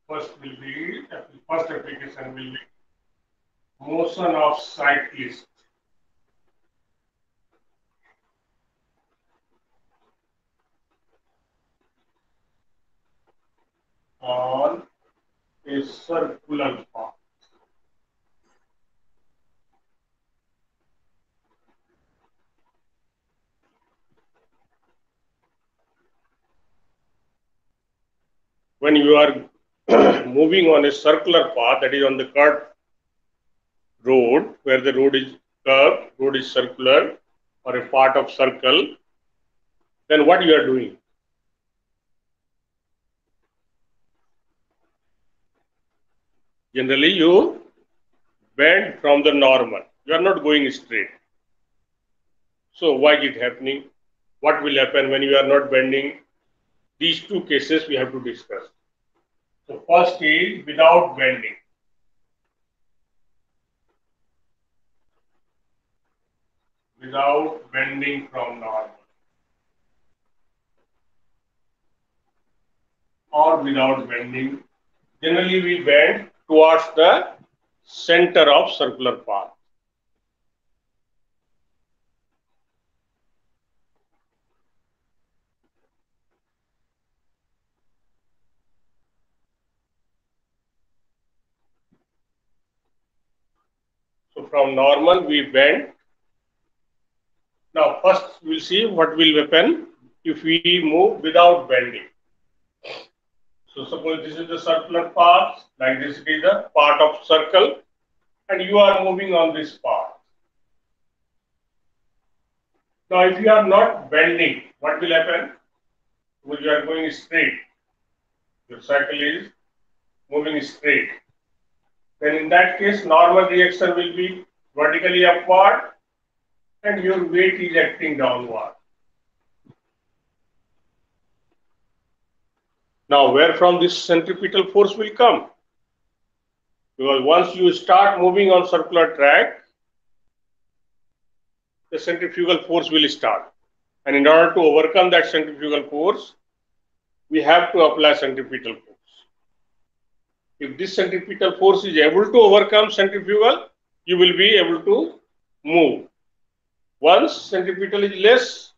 First application will be motion of cyclist on a circular path. When you are moving on a circular path, that is on the curved road, where the road is curved, road is circular or a part of circle, then what you are doing? Generally, you bend from the normal. You are not going straight. So why is it happening? What will happen when you are not bending? These two cases we have to discuss. So first is without bending. Without bending from normal. Or without bending. Generally we bend towards the center of circular path. So from normal we bend. Now first we'll see what will happen if we move without bending. So suppose this is the circular path, like this is a part of circle, and you are moving on this path. Now if you are not bending, what will happen? Suppose you are going straight, your cycle is moving straight. Then in that case, normal reaction will be vertically upward and your weight is acting downward. Now where from this centripetal force will come? Because once you start moving on circular track, the centrifugal force will start. And in order to overcome that centrifugal force, we have to apply centripetal force. If this centripetal force is able to overcome centrifugal, you will be able to move. Once centripetal is less,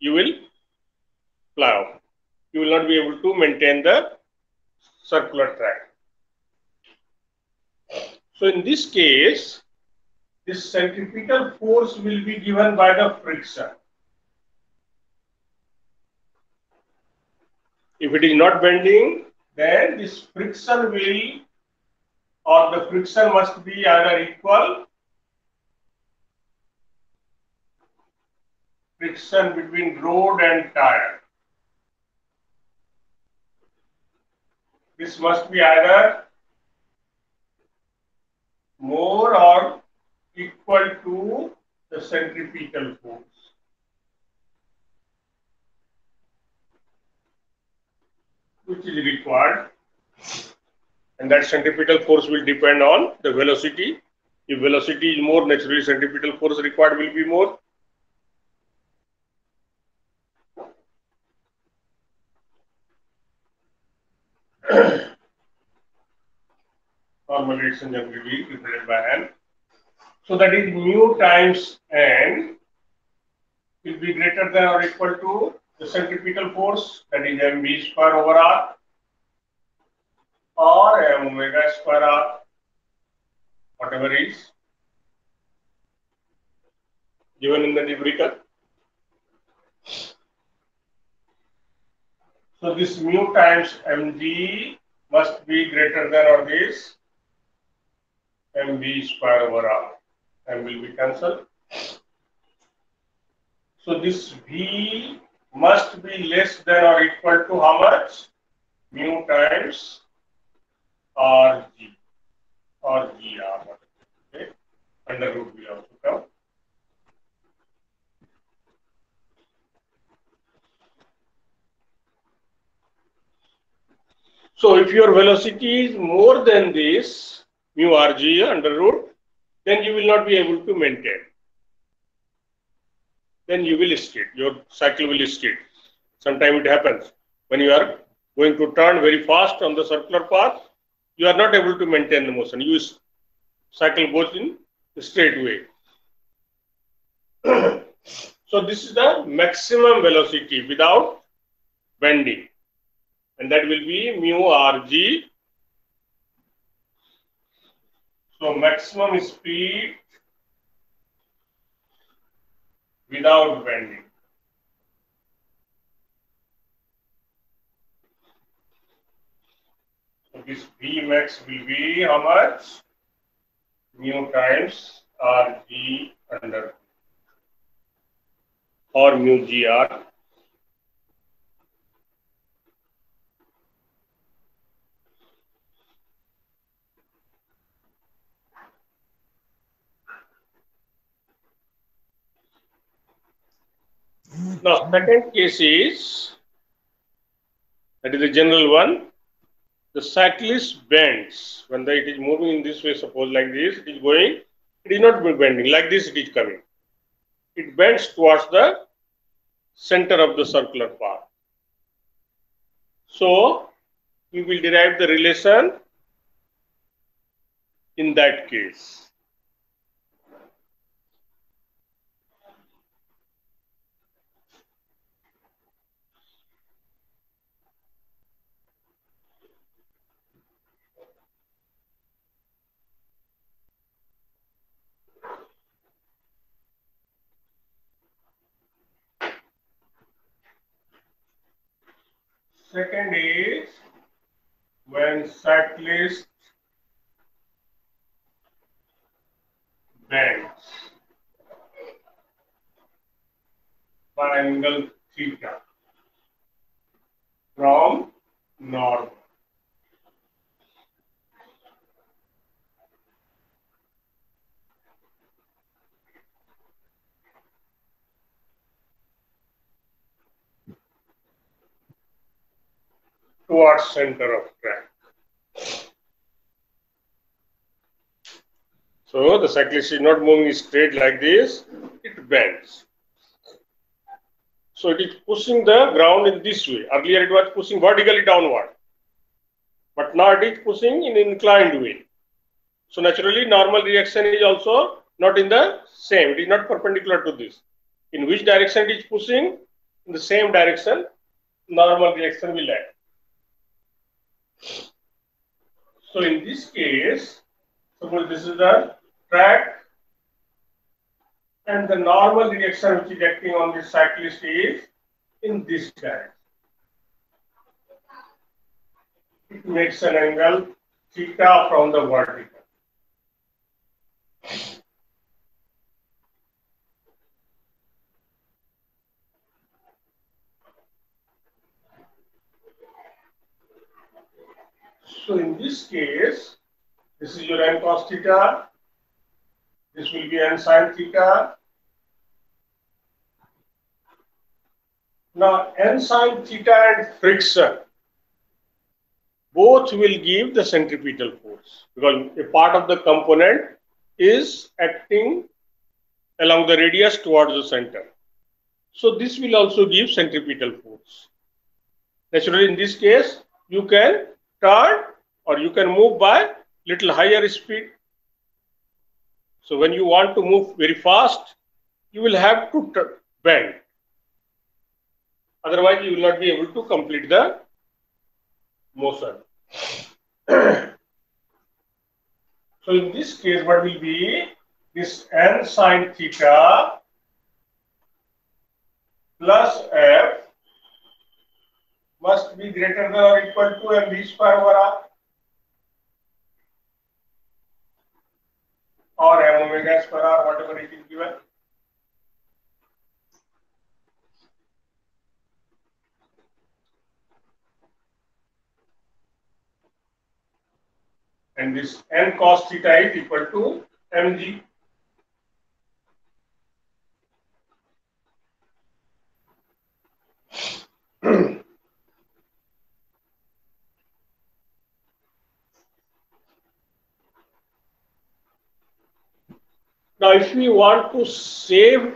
you will fly off. You will not be able to maintain the circular track. So in this case, this centripetal force will be given by the friction. If it is not bending, then this friction will, or the friction must be either equal, friction between road and tire. This must be either more or equal to the centripetal force. Which is required, and that centripetal force will depend on the velocity. If velocity is more, naturally centripetal force required will be more. Normal reaction generally represented by n. So that is mu times n will be greater than or equal to the centripetal force, that is mv square over r, or m omega square r, whatever is given in the numerical. So this mu times mg must be greater than or this mv square over r. M will be cancelled. So this v must be less than or equal to how much? Mu times rg or gr. Okay, under root will also come. So if your velocity is more than this mu rg under root, then you will not be able to maintain. Then you will skid. Your cycle will skid. Sometimes it happens when you are going to turn very fast on the circular path, you are not able to maintain the motion. Your cycle goes in a straight way. So this is the maximum velocity without bending, and that will be mu rg. So maximum speed without bending. So this Vmax will be how much? Mu times Rg under or mu gr. Now, second case is, that is the general one, the cyclist bends. When it is moving in this way, suppose like this, it is going, it is not bending, like this it is coming. It bends towards the center of the circular path. So, we will derive the relation in that case. Second is when cyclist bends by angle theta from north. Towards center of track. So the cyclist is not moving straight like this, it bends. So it is pushing the ground in this way. Earlier it was pushing vertically downward, but now it is pushing in inclined way. So naturally normal reaction is also not in the same, it is not perpendicular to this. In which direction it is pushing? In the same direction, normal reaction will act. So in this case, suppose this is the track and the normal reaction which is acting on the cyclist is in this direction. It makes an angle theta from the vertical. So in this case, this is your n cos theta, this will be n sin theta. Now n sin theta and friction both will give the centripetal force, because a part of the component is acting along the radius towards the center. So this will also give centripetal force. Naturally, in this case, you can turn or you can move by little higher speed. So when you want to move very fast, you will have to bend. Otherwise, you will not be able to complete the motion. So in this case, what will be this n sin theta plus f must be greater than or equal to mv square over r or m omega square r, whatever it is given. And this n cos theta is equal to mg. Now, if we want to save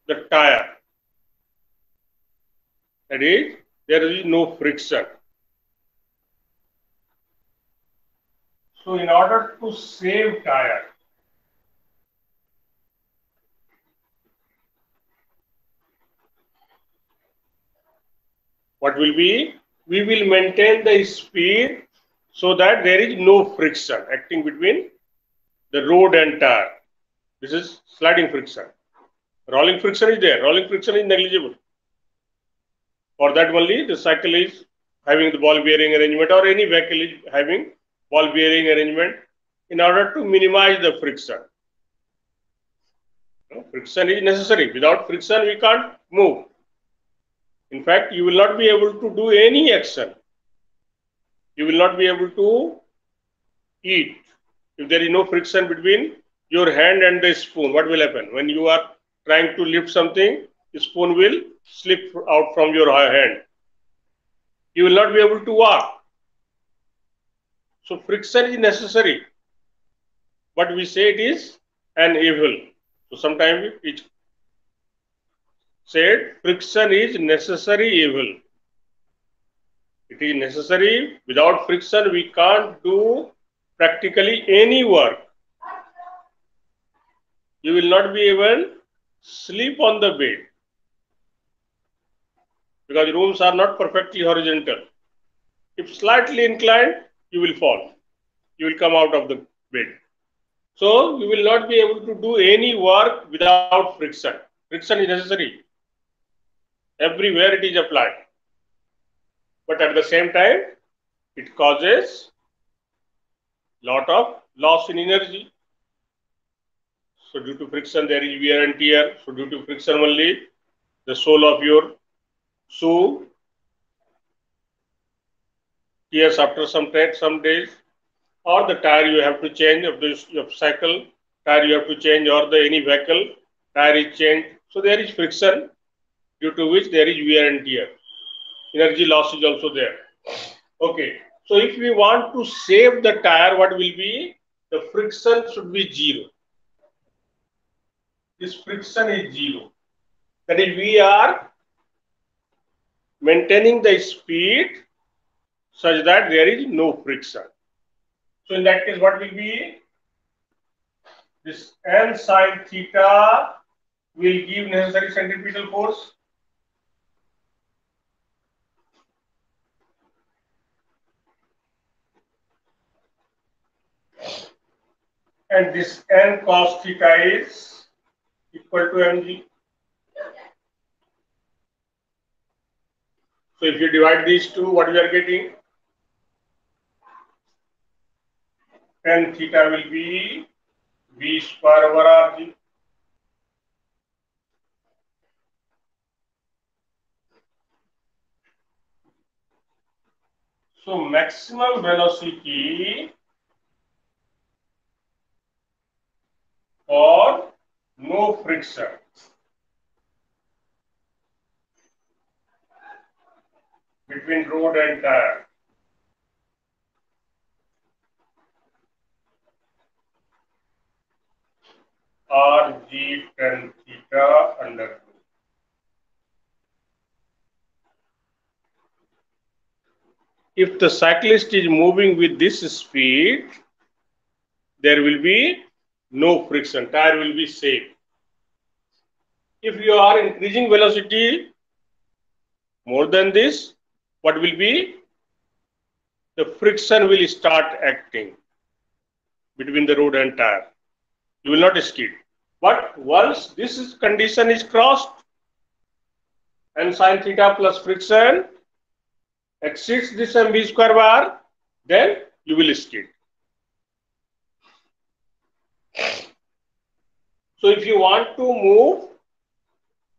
the tire, that is, there is no friction, So in order to save tire, what will be? We will maintain the speed so that there is no friction acting between the road and tire. This is sliding friction. Rolling friction is there. Rolling friction is negligible. For that only the cycle is having the ball bearing arrangement, or any vehicle is having ball bearing arrangement in order to minimize the friction. Friction is necessary. Without friction, we can't move. In fact, you will not be able to do any action. You will not be able to eat. If there is no friction between your hand and the spoon, what will happen? When you are trying to lift something, the spoon will slip out from your hand. You will not be able to walk. So friction is necessary. But we say it is an evil. So sometimes it said friction is necessary evil. It is necessary. Without friction, we can't do practically any work. You will not be able to sleep on the bed because rooms are not perfectly horizontal. If slightly inclined, you will fall. You will come out of the bed. So you will not be able to do any work without friction. Friction is necessary. Everywhere it is applied. But at the same time, it causes lot of loss in energy. So due to friction, there is wear and tear. So due to friction only, the sole of your shoe tears after some days, or the tire you have to change of this of cycle, tire you have to change, or the any vehicle tire is changed. So there is friction, due to which there is wear and tear. Energy loss is also there. Okay. So if we want to save the tire, what will be? The friction should be zero. This friction is zero. That is, we are maintaining the speed such that there is no friction. So in that case, what will be? This n sine theta will give necessary centripetal force. And this n cos theta is equal to mg. So if you divide these two, what we are getting? Tan theta will be v square over rg. So maximum velocity for no friction between road and tire rg tan theta under 2. If the cyclist is moving with this speed, there will be no friction, tire will be safe. If you are increasing velocity more than this, what will be? The friction will start acting between the road and tire. You will not skid. But once this condition is crossed, and sine theta plus friction exceeds this mv square bar, then you will skid. So if you want to move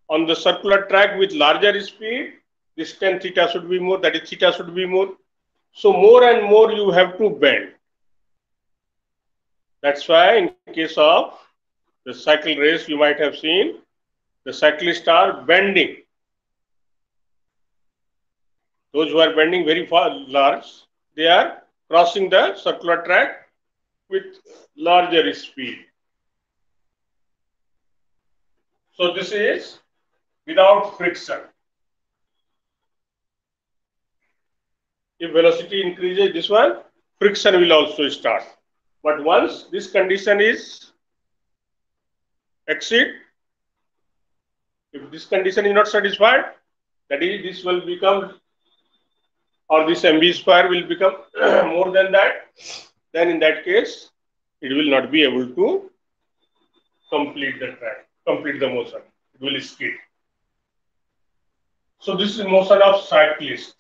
on the circular track with larger speed, this tan theta should be more, that is theta should be more. So more and more you have to bend. That's why in case of the cycle race, you might have seen the cyclists are bending. Those who are bending very far large, they are crossing the circular track with larger speed. So this is without friction. If velocity increases, this one, friction will also start. But once this condition is exceed, if this condition is not satisfied, that is, this will become, or this mv square will become more than that, then in that case, it will not be able to complete the track, complete the motion. It will skid. So this is motion of cyclist.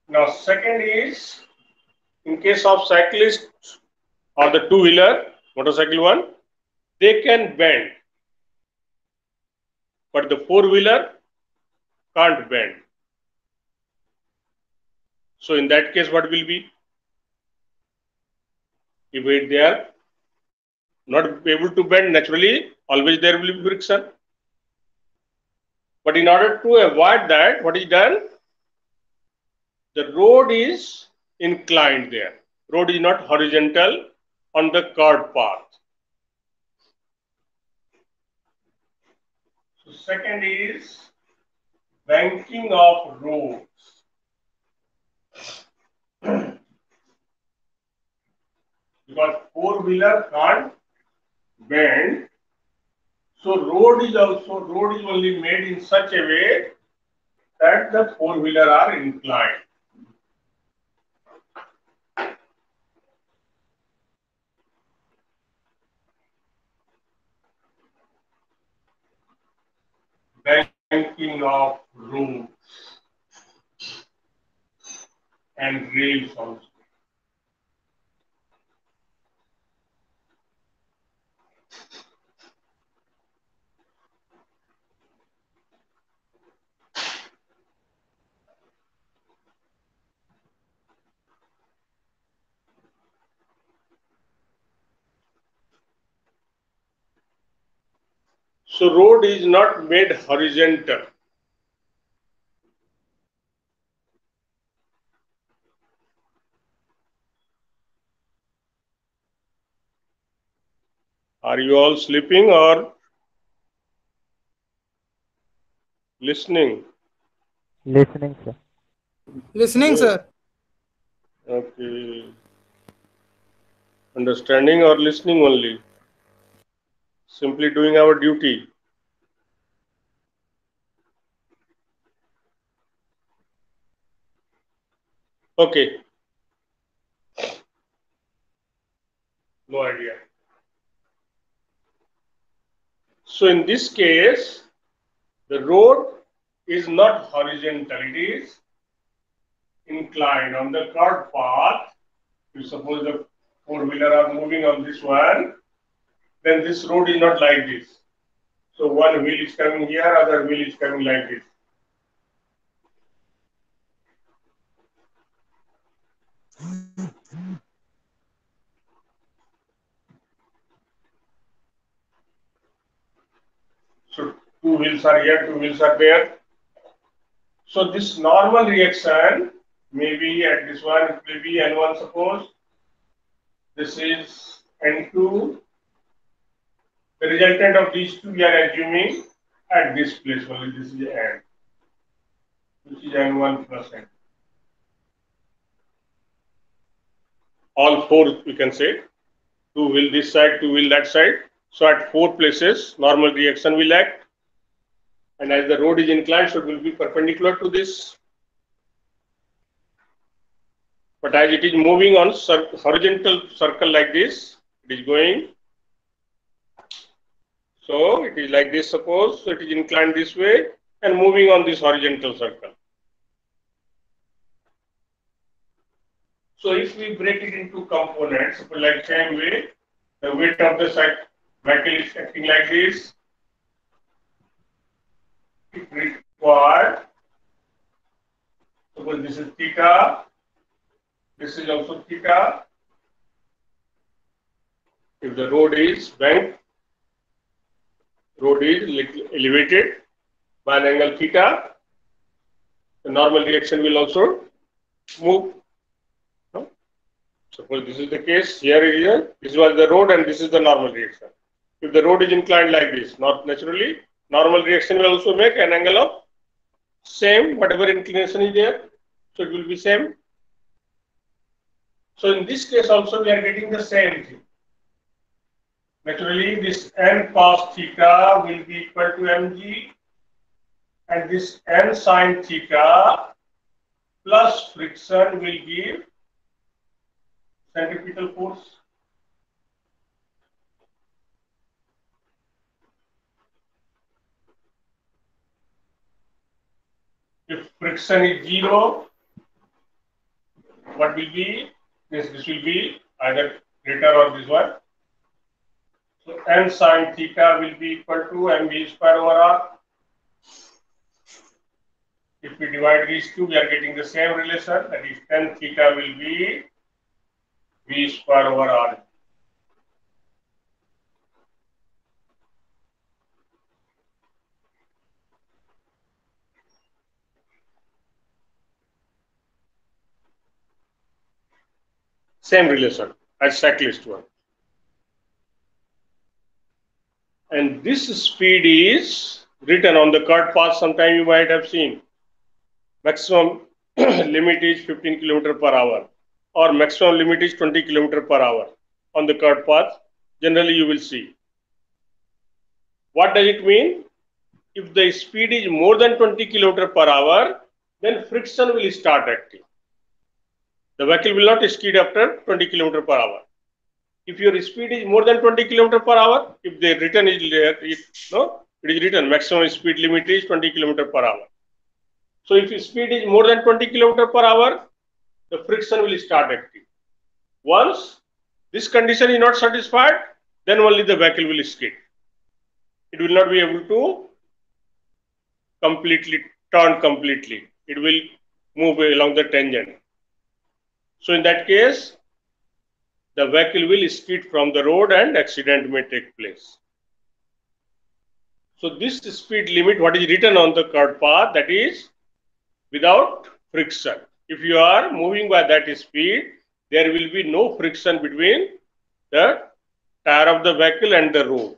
Now second is, in case of cyclist or the two-wheeler, motorcycle one, they can bend, but the four-wheeler can't bend. So in that case, what will be? If they are not able to bend naturally, always there will be friction. But in order to avoid that, what is done? The road is inclined there. Road is not horizontal on the curved path. So second is banking of roads. Because four-wheeler can't bend, so road is only made in such a way that the four-wheeler are inclined. Banking of roads and rails also. So road is not made horizontal. Are you all sleeping or listening? Listening, sir. Listening, sir. Okay. Understanding or listening only? Simply doing our duty. Okay. No idea. So in this case, the road is not horizontal, it is inclined on the curved path. If suppose the four-wheeler are moving on this one, then this road is not like this. So one wheel is coming here, other wheel is coming like this. So two wheels are here, two wheels are there. So this normal reaction maybe at this one, it will be N1 suppose. This is N2. The resultant of these two we are assuming at this place only. This is N, which is N1 plus N. All four we can say. Two wheel this side, two wheel that side. So at four places, normal reaction will act. And as the road is inclined, so it will be perpendicular to this. But as it is moving on horizontal circle like this, it is going. So it is like this, suppose. So it is inclined this way and moving on this horizontal circle. So if we break it into components, like same way, the weight of the vehicle is acting like this. It required, suppose this is theta, this is also theta. If the road is banked, road is elevated by an angle theta, the normal reaction will also move. Suppose this is the case, here this was the road and this is the normal reaction. If the road is inclined like this, not naturally, normal reaction will also make an angle of same, whatever inclination is there, so it will be same. So in this case also we are getting the same thing. Naturally, this n cos theta will be equal to mg, and this n sin theta plus friction will give centripetal force. If friction is 0, what will be this? This will be either greater or this one. So n sin theta will be equal to mv square over r. If we divide these two, we are getting the same relation. That is, tan theta will be v square over r. Same relation as cyclist one. And this speed is written on the curved path. Sometime you might have seen. Maximum limit is 15 km per hour, or maximum limit is 20 km per hour on the curved path. Generally, you will see. What does it mean? If the speed is more than 20 km per hour, then friction will start acting. The vehicle will not skid after 20 km per hour. If your speed is more than 20 km per hour, if the written is there, it is written maximum speed limit is 20 km per hour. So if speed is more than 20 km per hour, the friction will start acting. Once this condition is not satisfied, then only the vehicle will skid. It will not be able to turn completely. It will move along the tangent. So in that case, the vehicle will skid from the road and accident may take place. So this speed limit, what is written on the curved path, that is without friction. If you are moving by that speed, there will be no friction between the tire of the vehicle and the road.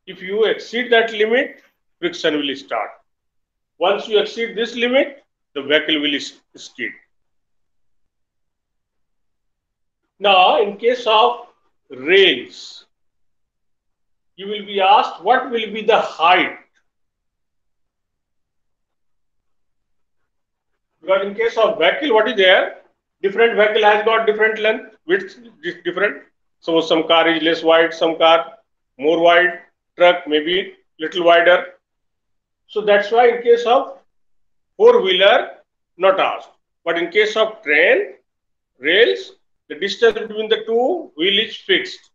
If you exceed that limit, friction will start. Once you exceed this limit, the vehicle will skid. Now, in case of rails, you will be asked what will be the height. Because in case of vehicle, what is there? Different vehicle has got different length, width is different. So some car is less wide, some car more wide, truck maybe little wider. So that's why in case of four-wheeler, not asked. But in case of train, rails, the distance between the two wheel is fixed.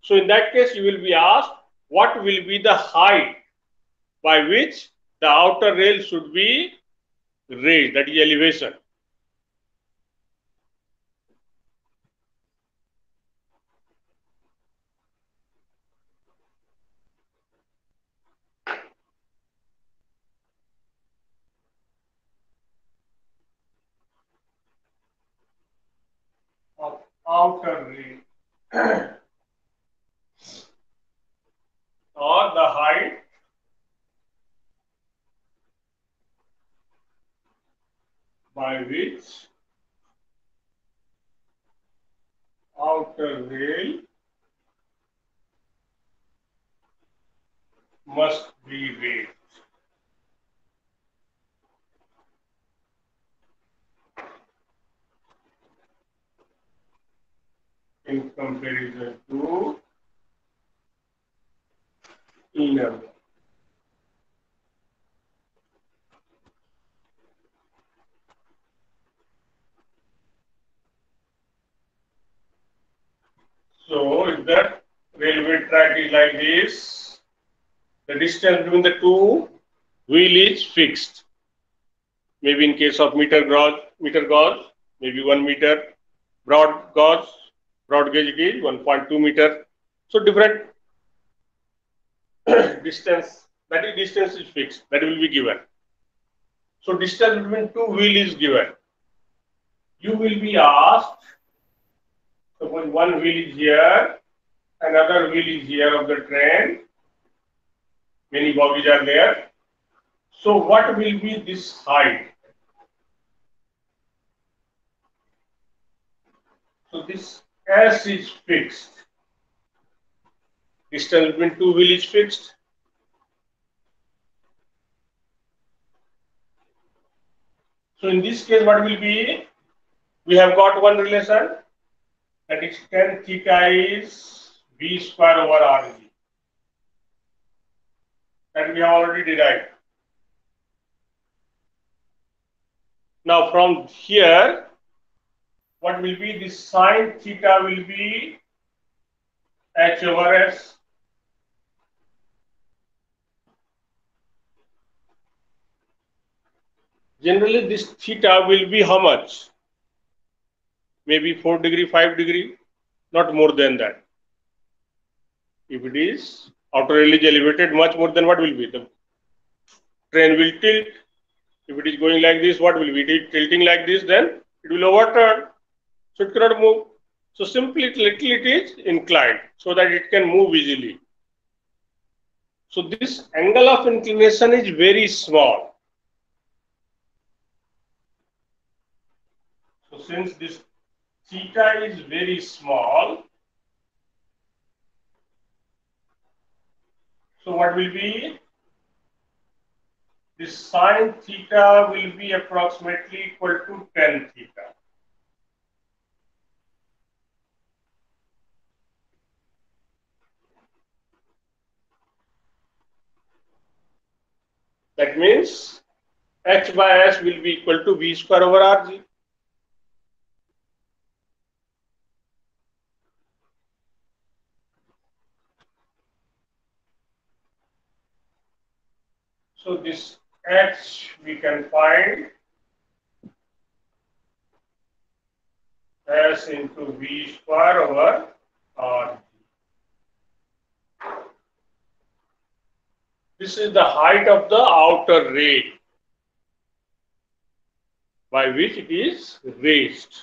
So in that case, you will be asked what will be the height by which the outer rail should be raised, that is elevation. Of outer rail or the height by which outer rail must be raised. In comparison to inner wall. So if the railway track is like this, the distance between the two wheel is fixed. Maybe in case of meter gauge, maybe 1 meter. Broad gauge it is 1.2 meter. So different distance, that is distance is fixed, that will be given. So distance between two wheel is given. You will be asked, suppose one wheel is here, another wheel is here of the train, many bogies are there. So what will be this height? So this S is fixed. Distance between two wheels is fixed. So in this case, what will be? We have got one relation, that is tan theta is V square over RG. That we have already derived. Now from here, what will be? This sine theta will be H over S. Generally, this theta will be how much? Maybe 4 degree, 5 degree, not more than that. If it is outer rail is elevated much more than what will be? The train will tilt. If it is going like this, what will be? It is tilting like this, then it will overturn. So it cannot move. So simply little it is inclined so that it can move easily. So this angle of inclination is very small. So since this theta is very small, so what will be? This sine theta will be approximately equal to tan theta. That means H by S will be equal to V square over RG. So this H we can find S into V square over RG. This is the height of the outer rail by which it is raised.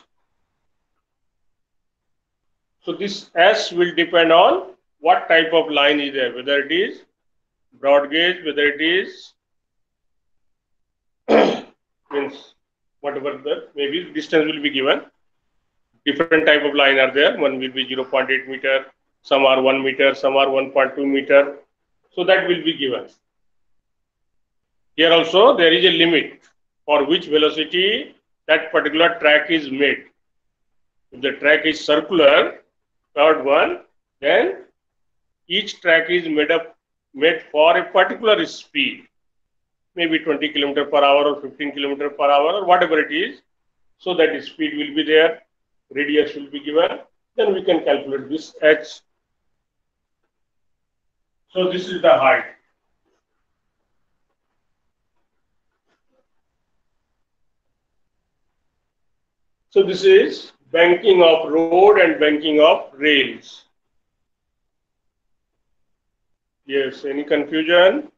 So this S will depend on what type of line is there, whether it is broad gauge, whether it is means whatever the maybe distance will be given. Different type of line are there. One will be 0.8 meter, some are 1 meter, some are 1.2 meter. So that will be given. Here also there is a limit for which velocity that particular track is made. If the track is circular, curved one, then each track is made for a particular speed, maybe 20 km per hour or 15 km per hour or whatever it is. So that speed will be there, radius will be given, then we can calculate this H. So this is the height. So this is banking of road and banking of rails. Yes, any confusion?